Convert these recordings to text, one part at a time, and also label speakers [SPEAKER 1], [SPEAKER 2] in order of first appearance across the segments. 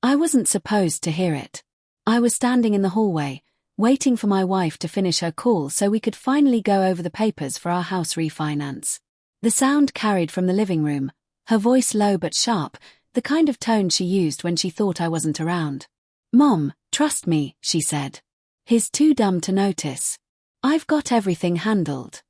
[SPEAKER 1] I wasn't supposed to hear it. I was standing in the hallway, waiting for my wife to finish her call so we could finally go over the papers for our house refinance. The sound carried from the living room, her voice low but sharp, the kind of tone she used when she thought I wasn't around. "Mom, trust me," she said. "He's too dumb to notice. I've got everything handled."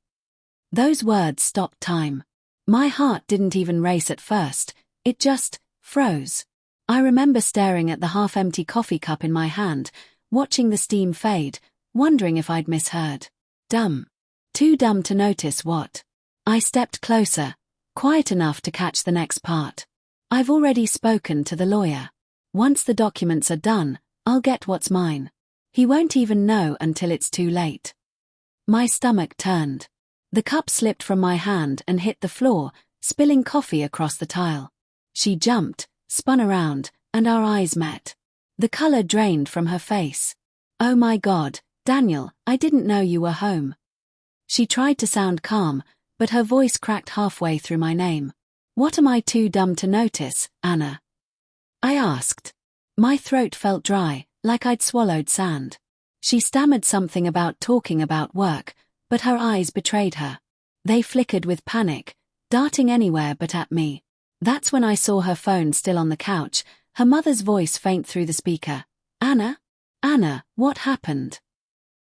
[SPEAKER 1] Those words stopped time. My heart didn't even race at first, it just froze. I remember staring at the half-empty coffee cup in my hand, watching the steam fade, wondering if I'd misheard. Dumb. Too dumb to notice what? I stepped closer, quiet enough to catch the next part. "I've already spoken to the lawyer. Once the documents are done, I'll get what's mine. He won't even know until it's too late." My stomach turned. The cup slipped from my hand and hit the floor, spilling coffee across the tile. She jumped, spun around, and our eyes met. The color drained from her face. "Oh my God, Daniel, I didn't know you were home." She tried to sound calm, but her voice cracked halfway through my name. "What am I too dumb to notice, Anna?" I asked. My throat felt dry, like I'd swallowed sand. She stammered something about talking about work, but her eyes betrayed her. They flickered with panic, darting anywhere but at me. That's when I saw her phone still on the couch, her mother's voice faint through the speaker. "Anna? Anna, what happened?"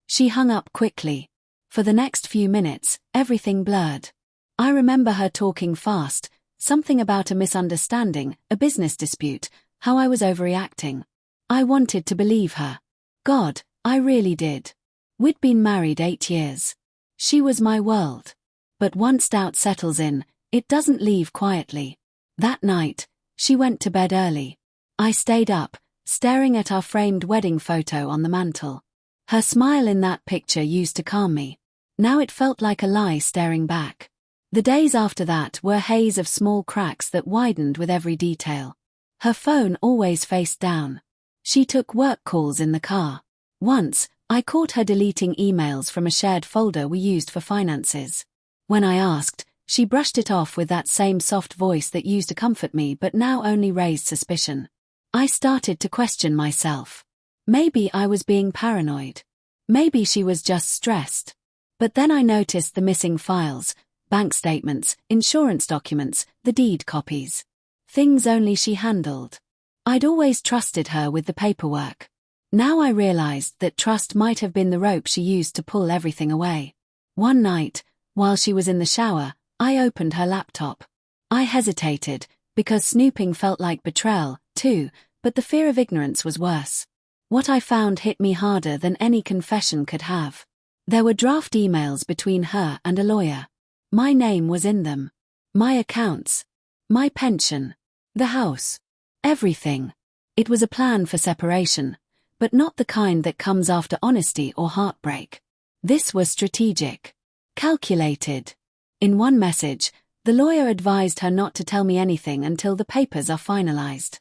[SPEAKER 1] She hung up quickly. For the next few minutes, everything blurred. I remember her talking fast, something about a misunderstanding, a business dispute, how I was overreacting. I wanted to believe her. God, I really did. We'd been married 8 years. She was my world. But once doubt settles in, it doesn't leave quietly. That night, she went to bed early. I stayed up, staring at our framed wedding photo on the mantel. Her smile in that picture used to calm me. Now it felt like a lie staring back. The days after that were a haze of small cracks that widened with every detail. Her phone always faced down. She took work calls in the car. Once, I caught her deleting emails from a shared folder we used for finances. When I asked, she brushed it off with that same soft voice that used to comfort me but now only raised suspicion. I started to question myself. Maybe I was being paranoid. Maybe she was just stressed. But then I noticed the missing files, bank statements, insurance documents, the deed copies. Things only she handled. I'd always trusted her with the paperwork. Now I realized that trust might have been the rope she used to pull everything away. One night, while she was in the shower, I opened her laptop. I hesitated, because snooping felt like betrayal, too, but the fear of ignorance was worse. What I found hit me harder than any confession could have. There were draft emails between her and a lawyer. My name was in them. My accounts. My pension. The house. Everything. It was a plan for separation, but not the kind that comes after honesty or heartbreak. This was strategic. Calculated. In one message, the lawyer advised her not to tell me anything until the papers are finalized.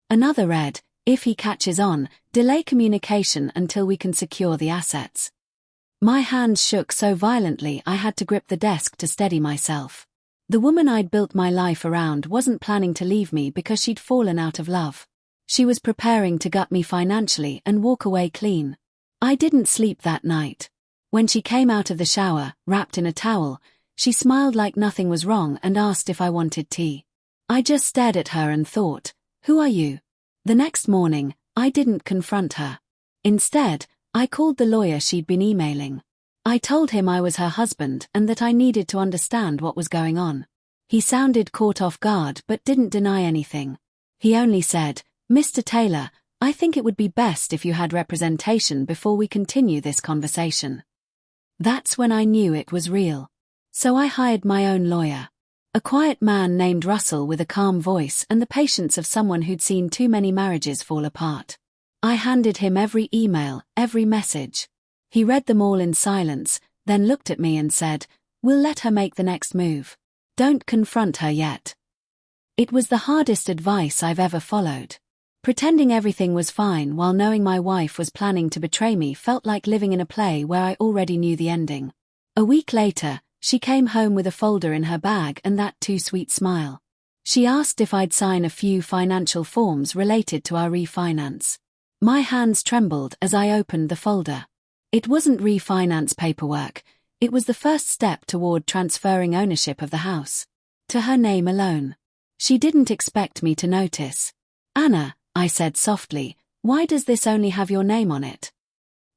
[SPEAKER 1] Another read, "If he catches on, delay communication until we can secure the assets." My hands shook so violently I had to grip the desk to steady myself. The woman I'd built my life around wasn't planning to leave me because she'd fallen out of love. She was preparing to gut me financially and walk away clean. I didn't sleep that night. When she came out of the shower, wrapped in a towel, she smiled like nothing was wrong and asked if I wanted tea. I just stared at her and thought, "Who are you?" The next morning, I didn't confront her. Instead, I called the lawyer she'd been emailing. I told him I was her husband and that I needed to understand what was going on. He sounded caught off guard but didn't deny anything. He only said, "Mr. Taylor, I think it would be best if you had representation before we continue this conversation." That's when I knew it was real. So I hired my own lawyer. A quiet man named Russell with a calm voice and the patience of someone who'd seen too many marriages fall apart. I handed him every email, every message. He read them all in silence, then looked at me and said, "We'll let her make the next move. Don't confront her yet." It was the hardest advice I've ever followed. Pretending everything was fine while knowing my wife was planning to betray me felt like living in a play where I already knew the ending. A week later, she came home with a folder in her bag and that too sweet smile. She asked if I'd sign a few financial forms related to our refinance. My hands trembled as I opened the folder. It wasn't refinance paperwork, it was the first step toward transferring ownership of the house to her name alone. She didn't expect me to notice. "Anna," I said softly, "why does this only have your name on it?"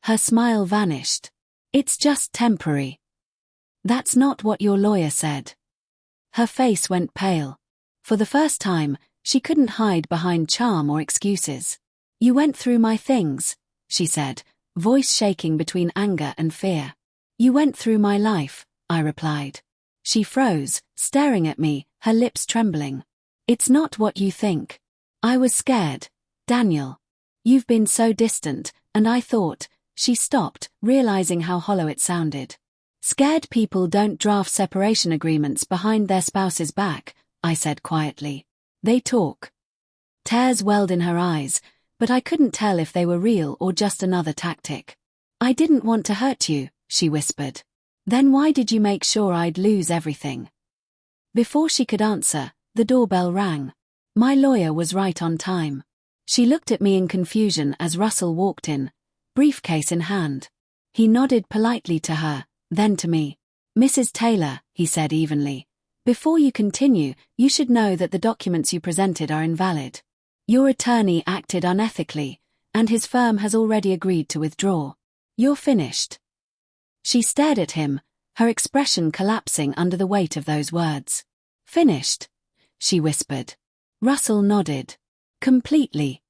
[SPEAKER 1] Her smile vanished. "It's just temporary." "That's not what your lawyer said." Her face went pale. For the first time, she couldn't hide behind charm or excuses. "You went through my things," she said, voice shaking between anger and fear. "You went through my life," I replied. She froze, staring at me, her lips trembling. "It's not what you think." I was scared. "Daniel. You've been so distant, and I thought," she stopped, realizing how hollow it sounded. "Scared people don't draft separation agreements behind their spouse's back," I said quietly. "They talk." Tears welled in her eyes, but I couldn't tell if they were real or just another tactic. "I didn't want to hurt you," she whispered. "Then why did you make sure I'd lose everything?" Before she could answer, the doorbell rang. My lawyer was right on time. She looked at me in confusion as Russell walked in, briefcase in hand. He nodded politely to her, then to me. "Mrs. Taylor," he said evenly, "before you continue, you should know that the documents you presented are invalid. Your attorney acted unethically, and his firm has already agreed to withdraw. You're finished." She stared at him, her expression collapsing under the weight of those words. "Finished?" she whispered. Russell nodded. "Completely."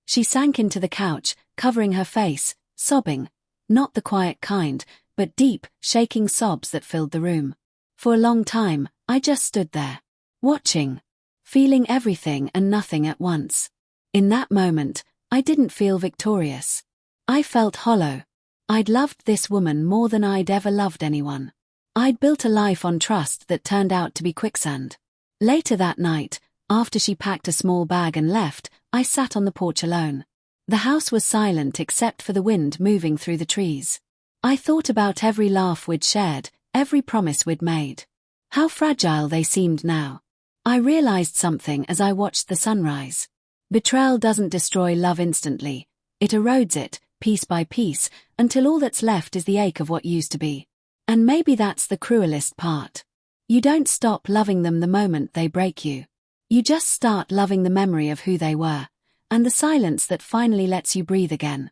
[SPEAKER 1] She sank into the couch, covering her face, sobbing, not the quiet kind, but deep, shaking sobs that filled the room. For a long time, I just stood there, watching, feeling everything and nothing at once. In that moment, I didn't feel victorious. I felt hollow. I'd loved this woman more than I'd ever loved anyone. I'd built a life on trust that turned out to be quicksand. Later that night, after she packed a small bag and left, I sat on the porch alone. The house was silent except for the wind moving through the trees. I thought about every laugh we'd shared, every promise we'd made. How fragile they seemed now. I realized something as I watched the sunrise. Betrayal doesn't destroy love instantly. It erodes it, piece by piece, until all that's left is the ache of what used to be. And maybe that's the cruelest part. You don't stop loving them the moment they break you. You just start loving the memory of who they were, and the silence that finally lets you breathe again.